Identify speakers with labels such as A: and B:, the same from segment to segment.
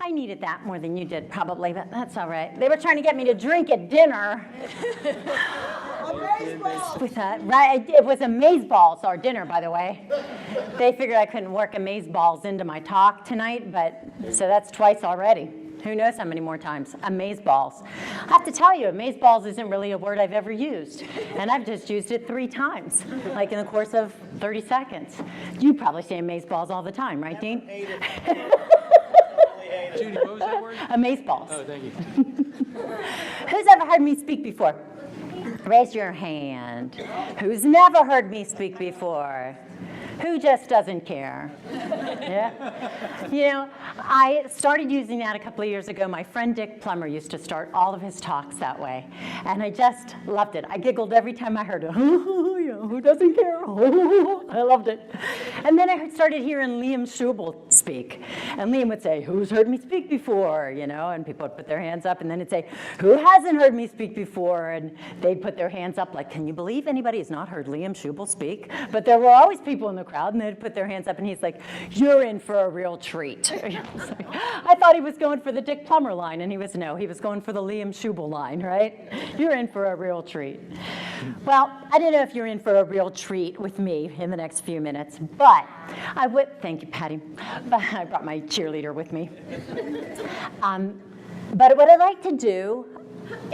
A: I needed that more than you did, probably, but that's all right. They were trying to get me to drink at dinner. With that, right? It was amazeballs, our dinner, by the way. They figured I couldn't work amazeballs into my talk tonight, but so that's twice already. Who knows how many more times? Amazeballs. I have to tell you, amazeballs isn't really a word I've ever used, and I've just used it 3 times, like in the course of 30 seconds. You probably say amazeballs all the time, right, Dean?
B: Judy, what was that word?
A: Amazeballs.
B: Oh, thank you.
A: Who's ever heard me speak before? Raise your hand. Who's never heard me speak before? Who just doesn't care? Yeah. You know, I started using that a couple of years ago. My friend Dick Plummer used to start all of his talks that way. And I just loved it. I giggled every time I heard it. Who doesn't care? I loved it. And then I started hearing Liam Schubel speak. And Liam would say, who's heard me speak before? You know, and people would put their hands up. And then he'd say, who hasn't heard me speak before? And they'd put their hands up like, can you believe anybody has not heard Liam Schubel speak? But there were always people in the crowd, and they'd put their hands up, and he's like, you're in for a real treat. I thought he was going for the Dick Plummer line, and he was going for the Liam Schubel line, right? You're in for a real treat. Well, I don't know if you're in for a real treat with me in the next few minutes, but I would, thank you, Patty, but I brought my cheerleader with me. But what I'd like to do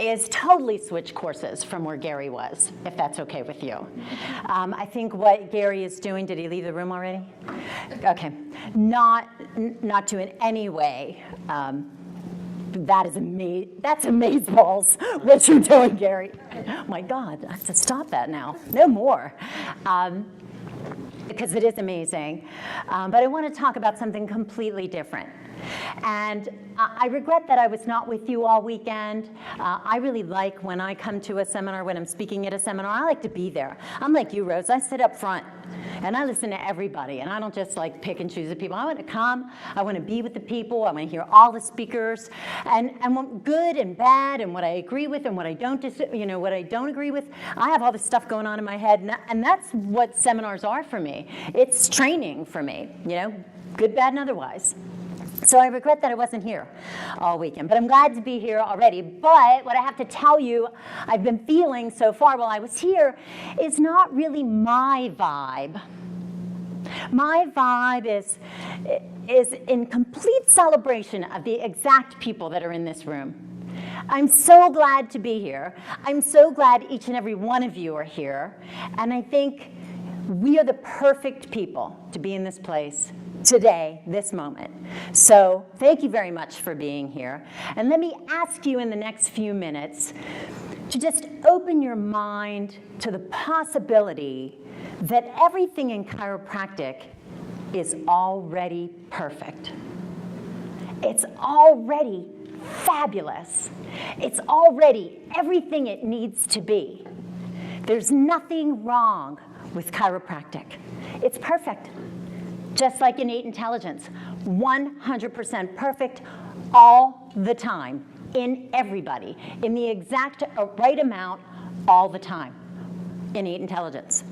A: is totally switch courses from where Gary was, if that's okay with you. I think what Gary is doing, did he leave the room already? Okay, not to in any way, that's amazeballs, what you're doing, Gary. Oh my God, I have to stop that now, no more. Because it is amazing, but I want to talk about something completely different. And I regret that I was not with you all weekend. I really like when I come to a seminar, when I'm speaking at a seminar, I like to be there. I'm like you, Rose. I sit up front, and I listen to everybody, and I don't just like pick and choose the people. I want to come. I want to be with the people. I want to hear all the speakers, and what good and bad, and what I agree with, and what I don't, what I don't agree with. I have all this stuff going on in my head, and that's what seminars are for me. It's training for me, good, bad, and otherwise. So I regret that I wasn't here all weekend, but I'm glad to be here already. But what I have to tell you, I've been feeling so far while I was here is not really my vibe. My vibe is in complete celebration of the exact people that are in this room. I'm so glad to be here. I'm so glad each and every one of you are here. And I think we are the perfect people to be in this place today, this moment. So thank you very much for being here. And let me ask you in the next few minutes to just open your mind to the possibility that everything in chiropractic is already perfect. It's already fabulous. It's already everything it needs to be. There's nothing wrong with chiropractic. It's perfect. Just like innate intelligence, 100% perfect all the time, in everybody, in the exact right amount all the time, innate intelligence.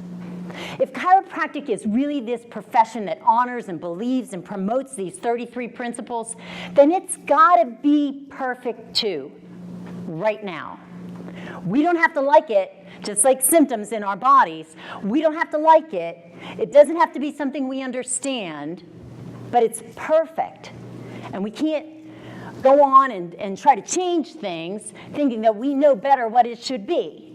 A: If chiropractic is really this profession that honors and believes and promotes these 33 principles, then it's gotta be perfect too, right now. We don't have to like it, just like symptoms in our bodies. We don't have to like it. It doesn't have to be something we understand, but it's perfect. And we can't go on and try to change things thinking that we know better what it should be.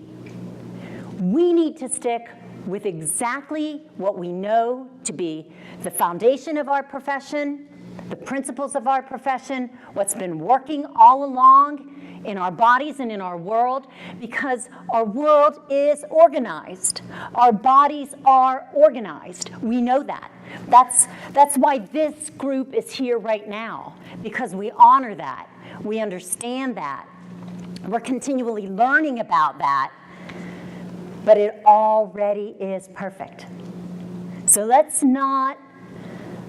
A: We need to stick with exactly what we know to be the foundation of our profession, the principles of our profession, what's been working all along in our bodies and in our world, because our world is organized. Our bodies are organized. We know that. That's why this group is here right now, because we honor that. We understand that. We're continually learning about that, but it already is perfect. So let's not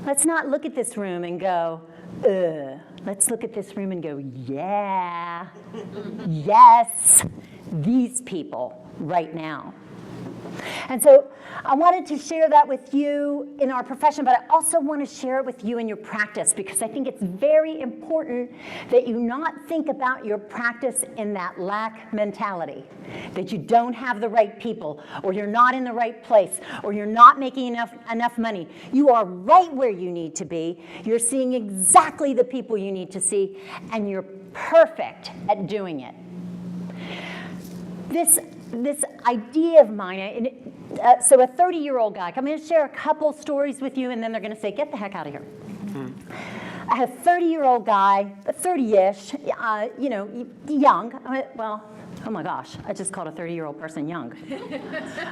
A: look at this room and go, ugh. Let's look at this room and go, yeah, yes, these people right now. And so I wanted to share that with you in our profession, but I also want to share it with you in your practice, because I think it's very important that you not think about your practice in that lack mentality, that you don't have the right people, or you're not in the right place, or you're not making enough money. You are right where you need to be. You're seeing exactly the people you need to see, and you're perfect at doing it. This idea of mine, so a 30-year-old guy, I'm going to share a couple stories with you, and then they're going to say, get the heck out of here. I had a 30-year-old guy, 30-ish, young. Well, oh my gosh, I just called a 30-year-old person young.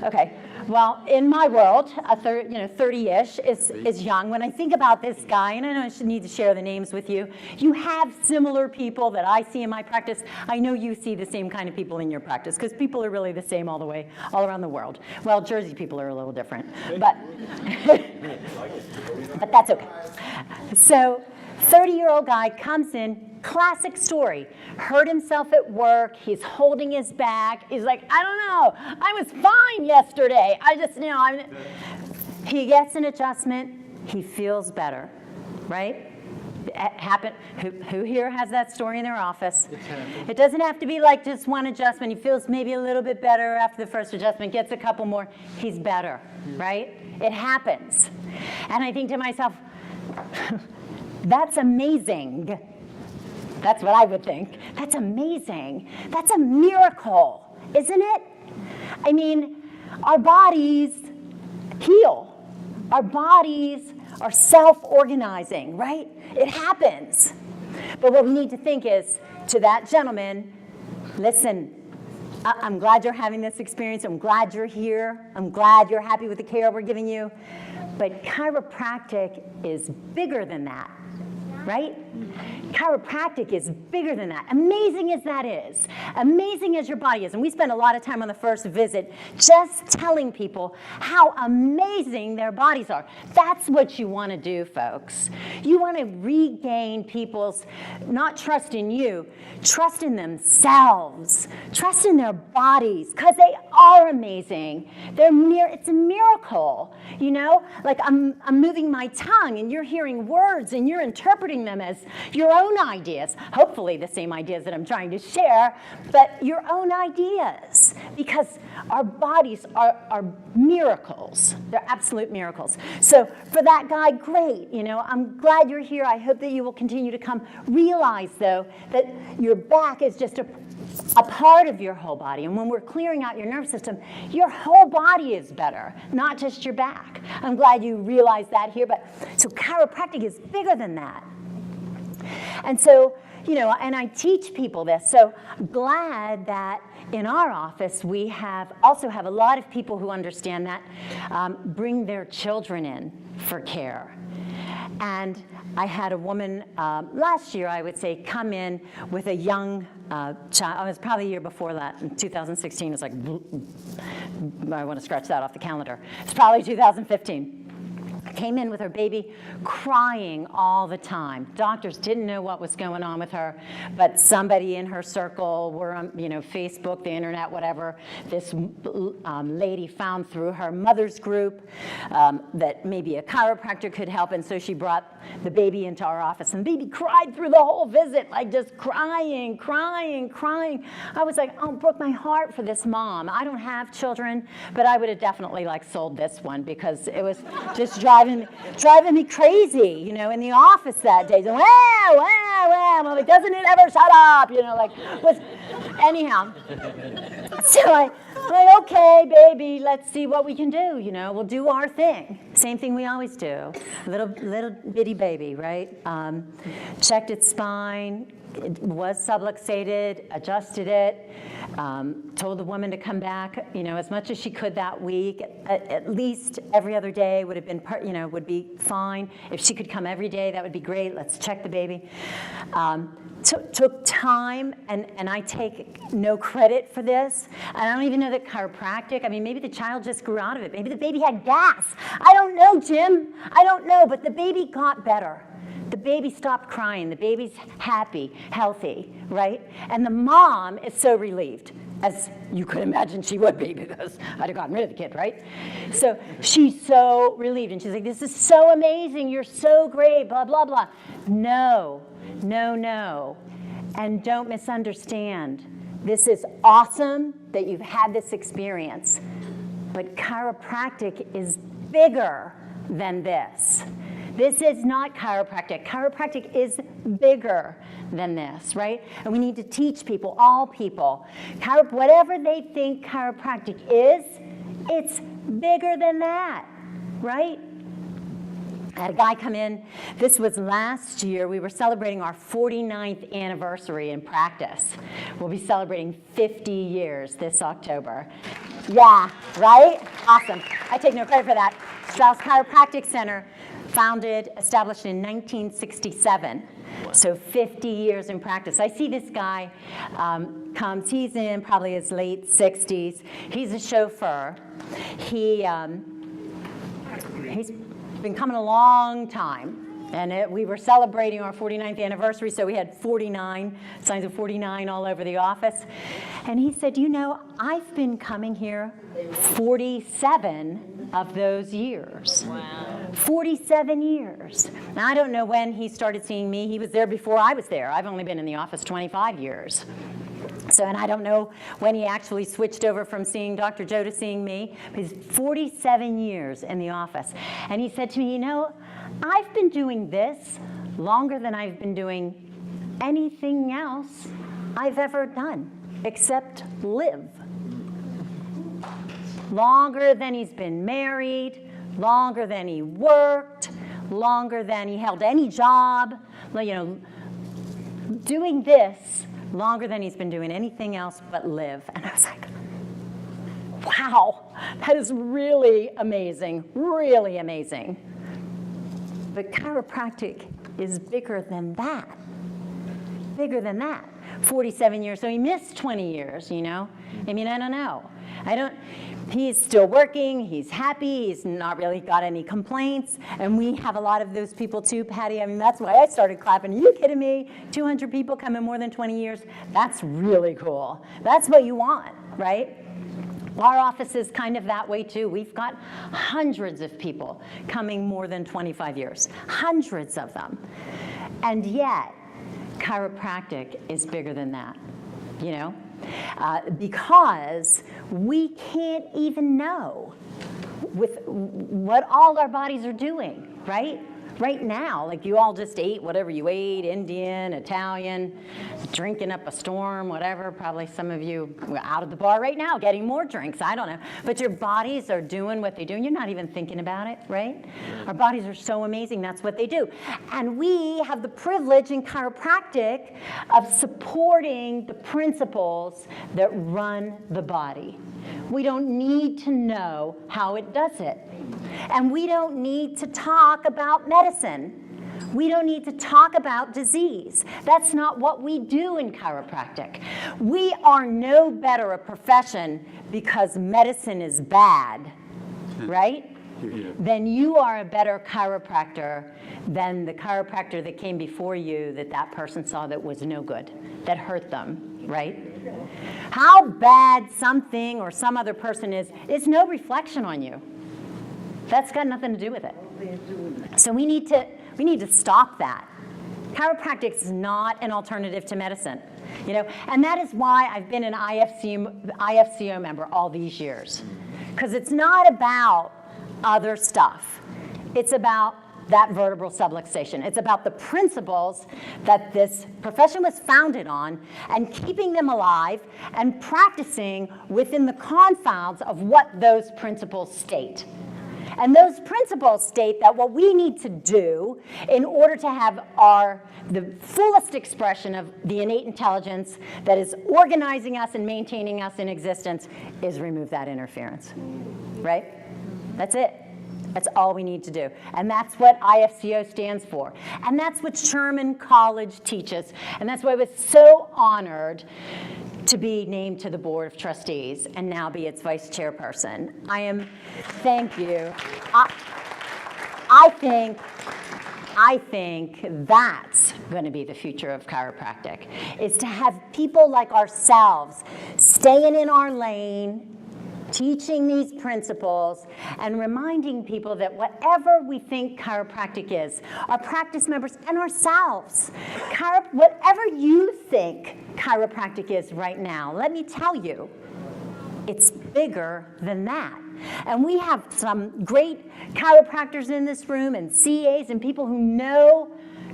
A: Okay, well, in my world, 30-ish is young. When I think about this guy, and I know I should need to share the names with you, you have similar people that I see in my practice. I know you see the same kind of people in your practice, because people are really the same all around the world. Well, Jersey people are a little different, but but that's okay. So, 30-year-old guy comes in, classic story. Hurt himself at work. He's holding his back. He's like, I don't know. I was fine yesterday. He gets an adjustment. He feels better, right? Who here has that story in their office? It doesn't have to be like just one adjustment. He feels maybe a little bit better after the first adjustment, gets a couple more. He's better, right? It happens. And I think to myself, that's amazing. That's what I would think. That's amazing. That's a miracle, isn't it? I mean, our bodies heal. Our bodies are self-organizing, right? It happens. But what we need to think is, to that gentleman, listen, I'm glad you're having this experience. I'm glad you're here. I'm glad you're happy with the care we're giving you. But chiropractic is bigger than that, right? Chiropractic is bigger than that. Amazing as that is, amazing as your body is, and we spend a lot of time on the first visit just telling people how amazing their bodies are. That's what you want to do, folks. You want to regain people's, not trust in you, trust in themselves, trust in their bodies, because they are amazing. It's a miracle, you know? Like I'm moving my tongue, and you're hearing words, and you're interpreting them as your own ideas, hopefully the same ideas that I'm trying to share, but your own ideas, because our bodies are miracles. They're absolute miracles. So for that guy, great. You know, I'm glad you're here. I hope that you will continue to come. Realize, though, that your back is just a part of your whole body. And when we're clearing out your nervous system, your whole body is better, not just your back. I'm glad you realize that here. But so chiropractic is bigger than that. And so, you know, and I teach people this. So glad that in our office we also have a lot of people who understand that, bring their children in for care. And I had a woman last year, I would say, come in with a young child. It was probably a year before that. In 2016, it's like, I want to scratch that off the calendar. It's probably 2015. Came in with her baby crying all the time. Doctors didn't know what was going on with her, but somebody in her circle, were on, Facebook, the internet, whatever, this lady found through her mother's group that maybe a chiropractor could help, and so she brought the baby into our office, and the baby cried through the whole visit, like just crying. I was like, oh, it broke my heart for this mom. I don't have children, but I would have definitely sold this one, because it was just driving me crazy, in the office that day. So, well, I'm like, doesn't it ever shut up? Anyhow. So I'm like, okay, baby, let's see what we can do. We'll do our thing. Same thing we always do. Little bitty baby, right? Checked its spine. It was subluxated, adjusted it, told the woman to come back, as much as she could that week. At least every other day would have been, would be fine. If she could come every day, that would be great. Let's check the baby. Took time, and I take no credit for this. I don't even know that chiropractic, maybe the child just grew out of it. Maybe the baby had gas. I don't know, Jim. I don't know, but the baby got better. The baby stopped crying. The baby's happy, healthy, right? And the mom is so relieved. as you could imagine she would be, because I'd have gotten rid of the kid, right? So she's so relieved, and she's like, this is so amazing, you're so great, blah, blah, blah. No, no, no, and don't misunderstand. This is awesome that you've had this experience, but chiropractic is bigger than this. This is not chiropractic. Chiropractic is bigger than this, right? And we need to teach people, all people, whatever they think chiropractic is, it's bigger than that, right? I had a guy come in. This was last year. We were celebrating our 49th anniversary in practice. We'll be celebrating 50 years this October. Yeah, right? Awesome. I take no credit for that. Strauss Chiropractic Center, established in 1967. So 50 years in practice. I see this guy comes, he's in probably his late 60s. He's a chauffeur. He's been coming a long time. And we were celebrating our 49th anniversary, so we had 49, signs of 49 all over the office. And he said, you know, I've been coming here 47 of those years. Wow. 47 years. Now, I don't know when he started seeing me. He was there before I was there. I've only been in the office 25 years. So, and I don't know when he actually switched over from seeing Dr. Joe to seeing me. But he's 47 years in the office. And he said to me, you know, I've been doing this longer than I've been doing anything else I've ever done, except live. Longer than he's been married, longer than he worked, longer than he held any job, you know, doing this longer than he's been doing anything else but live. And I was like, wow, that is really amazing, really amazing. But chiropractic is bigger than that, bigger than that. 47 years, so he missed 20 years, you know? I mean, I don't know. He's still working, he's happy, he's not really got any complaints, and we have a lot of those people too, Patty. I mean, that's why I started clapping. Are you kidding me? 200 people come in more than 20 years? That's really cool. That's what you want, right? Our office is kind of that way too. We've got hundreds of people coming more than 25 years, hundreds of them. And yet, chiropractic is bigger than that, you know? Because we can't even know with what all our bodies are doing, right? Right now, like you all just ate whatever you ate, Indian, Italian, drinking up a storm, whatever. Probably some of you are out of the bar right now getting more drinks, I don't know. But your bodies are doing what they do, and you're not even thinking about it, right? Our bodies are so amazing, that's what they do. And we have the privilege in chiropractic of supporting the principles that run the body. We don't need to know how it does it. And we don't need to talk about medicine. We don't need to talk about disease. That's not what we do in chiropractic. We are no better a profession because medicine is bad, right? Yeah. Then you are a better chiropractor than the chiropractor that came before you that person saw that was no good, that hurt them, right? How bad something or some other person is no reflection on you. That's got nothing to do with it. So we need to stop that. Chiropractic is not an alternative to medicine, you know, and that is why I've been an IFCO member all these years, because it's not about other stuff. It's about that vertebral subluxation. It's about the principles that this profession was founded on and keeping them alive and practicing within the confines of what those principles state. And those principles state that what we need to do in order to have the fullest expression of the innate intelligence that is organizing us and maintaining us in existence is remove that interference, right? That's it. That's all we need to do. And that's what IFCO stands for. And that's what Sherman College teaches. And that's why I was so honored to be named to the Board of Trustees and now be its vice chairperson. I think that's going to be the future of chiropractic, is to have people like ourselves staying in our lane, teaching these principles, and reminding people that whatever we think chiropractic is, our practice members and ourselves, whatever you think chiropractic is right now, let me tell you, it's bigger than that. And we have some great chiropractors in this room and CAs and people who know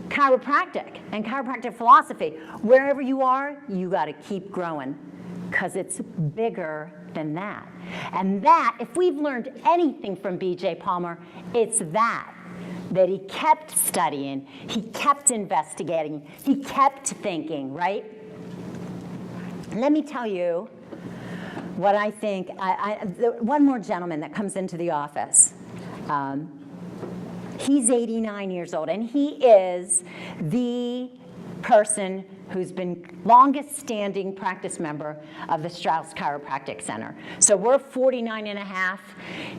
A: chiropractic and chiropractic philosophy. Wherever you are, you got to keep growing, because it's bigger than that. And that, if we've learned anything from B.J. Palmer, it's that he kept studying, he kept investigating, he kept thinking, right? Let me tell you what I think. One more gentleman that comes into the office. He's 89 years old, and he is the person who's been longest standing practice member of the Strauss Chiropractic Center. So we're 49 and a half.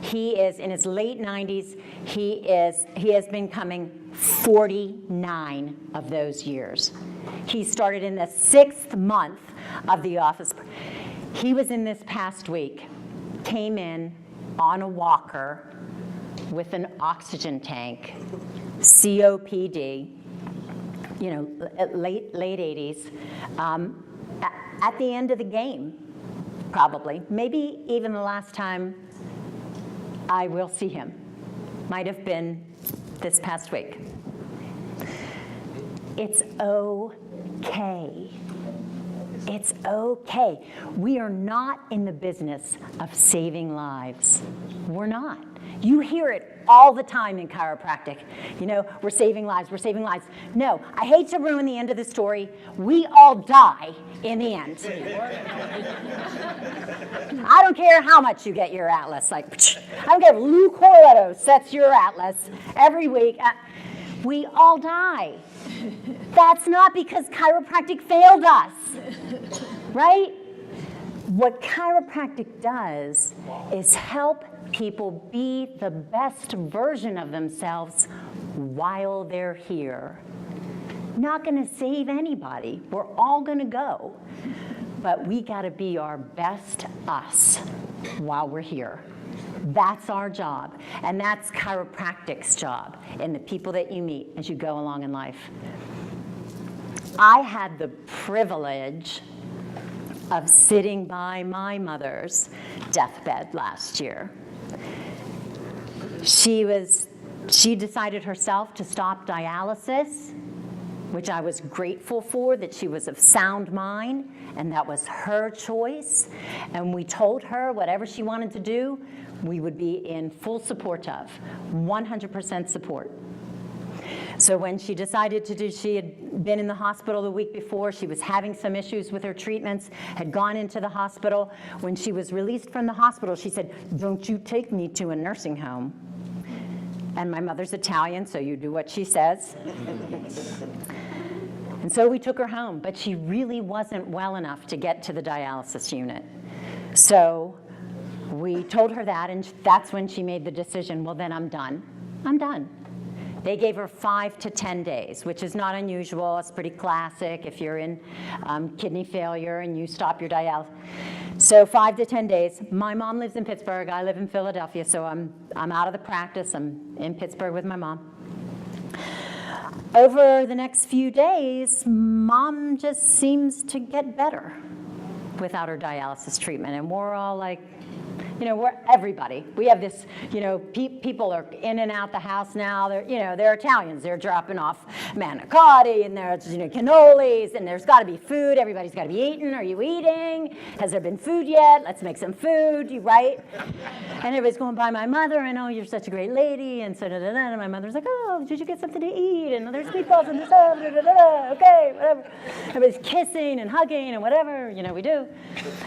A: He is in his late 90s. He has been coming 49 of those years. He started in the 6th month of the office. He was in this past week, came in on a walker with an oxygen tank, COPD, you know, late 80s, at the end of the game, probably. Maybe even the last time I will see him. Might have been this past week. It's okay. It's okay. We are not in the business of saving lives. We're not. You hear it all the time in chiropractic. You know, we're saving lives, we're saving lives. No, I hate to ruin the end of the story. We all die in the end. I don't care how much you get your atlas. Like, I don't care if Lou Corletto sets your atlas every week. We all die. That's not because chiropractic failed us, right? What chiropractic does is help people be the best version of themselves while they're here. Not going to save anybody. We're all going to go. But we got to be our best us while we're here. That's our job. And that's chiropractic's job and the people that you meet as you go along in life. I had the privilege of sitting by my mother's deathbed last year. She decided herself to stop dialysis, which I was grateful for, that she was of sound mind, and that was her choice. And we told her whatever she wanted to do, we would be in full support of, 100% support. So when she decided to do, she had been in the hospital the week before, she was having some issues with her treatments, had gone into the hospital. When she was released from the hospital, she said, "Don't you take me to a nursing home." And my mother's Italian, so you do what she says. And so we took her home, but she really wasn't well enough to get to the dialysis unit. So we told her that, and that's when she made the decision, well, then I'm done. I'm done. They gave her 5 to 10 days, which is not unusual. It's pretty classic if you're in kidney failure and you stop your dialysis. So 5 to 10 days. My mom lives in Pittsburgh. I live in Philadelphia, so I'm out of the practice. I'm in Pittsburgh with my mom. Over the next few days, Mom just seems to get better without her dialysis treatment, and we're all like, you know, we're everybody. We have this, you know, people are in and out the house now. They're Italians. They're dropping off manicotti, and there's, you know, cannolis, and there's got to be food. Everybody's got to be eating. Are you eating? Has there been food yet? Let's make some food, right? And everybody's going by my mother, and oh, you're such a great lady, and so da-da-da. And my mother's like, oh, did you get something to eat? And there's meatballs and this, da-da-da. Okay, whatever. Everybody's kissing and hugging and whatever, you know, we do.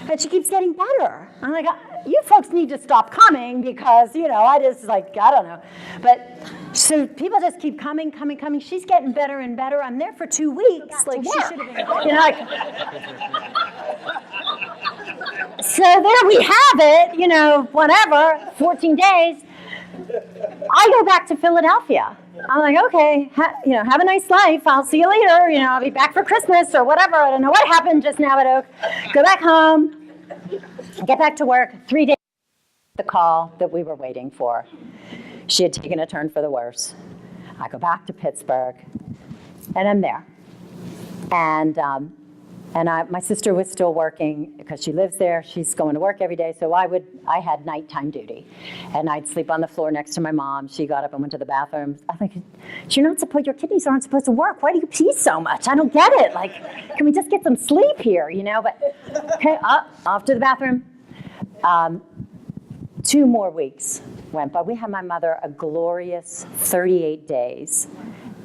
A: And she keeps getting better. I'm like, you folks need to stop coming because, you know, I just like, I don't know. But so people just keep coming. She's getting better and better. I'm there for 2 weeks. Like, she should have been, you know, like. So there we have it, you know, whatever, 14 days. I go back to Philadelphia. I'm like, okay, have a nice life. I'll see you later. I'll be back for Christmas or whatever. I don't know what happened just now at Oak. Go back home, get back to work. 3 days, the call that we were waiting for. She had taken a turn for the worse. I go back to Pittsburgh, and I'm there. And my sister was still working because she lives there. She's going to work every day, so I had nighttime duty, and I'd sleep on the floor next to my mom. She got up and went to the bathroom. I'm like, your kidneys aren't supposed to work. Why do you pee so much? I don't get it. Like, can we just get some sleep here, But okay, off to the bathroom. 2 more weeks went by. We had my mother a glorious 38 days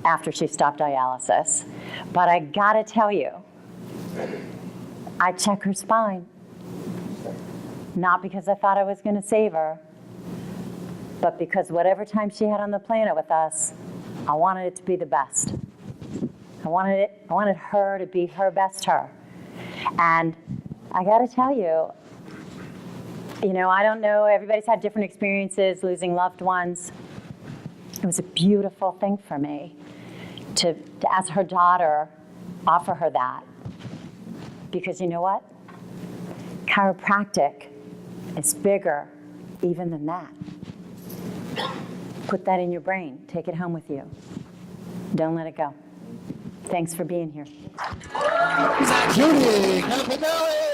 A: after she stopped dialysis. But I gotta tell you, I check her spine. Not because I thought I was gonna save her, but because whatever time she had on the planet with us, I wanted it to be the best. I wanted her to be her best her. And I gotta tell you, I don't know, everybody's had different experiences losing loved ones. It was a beautiful thing for me to as her daughter, offer her that. Because you know what? Chiropractic is bigger even than that. Put that in your brain. Take it home with you. Don't let it go. Thanks for being here.
B: Judy Campanelli.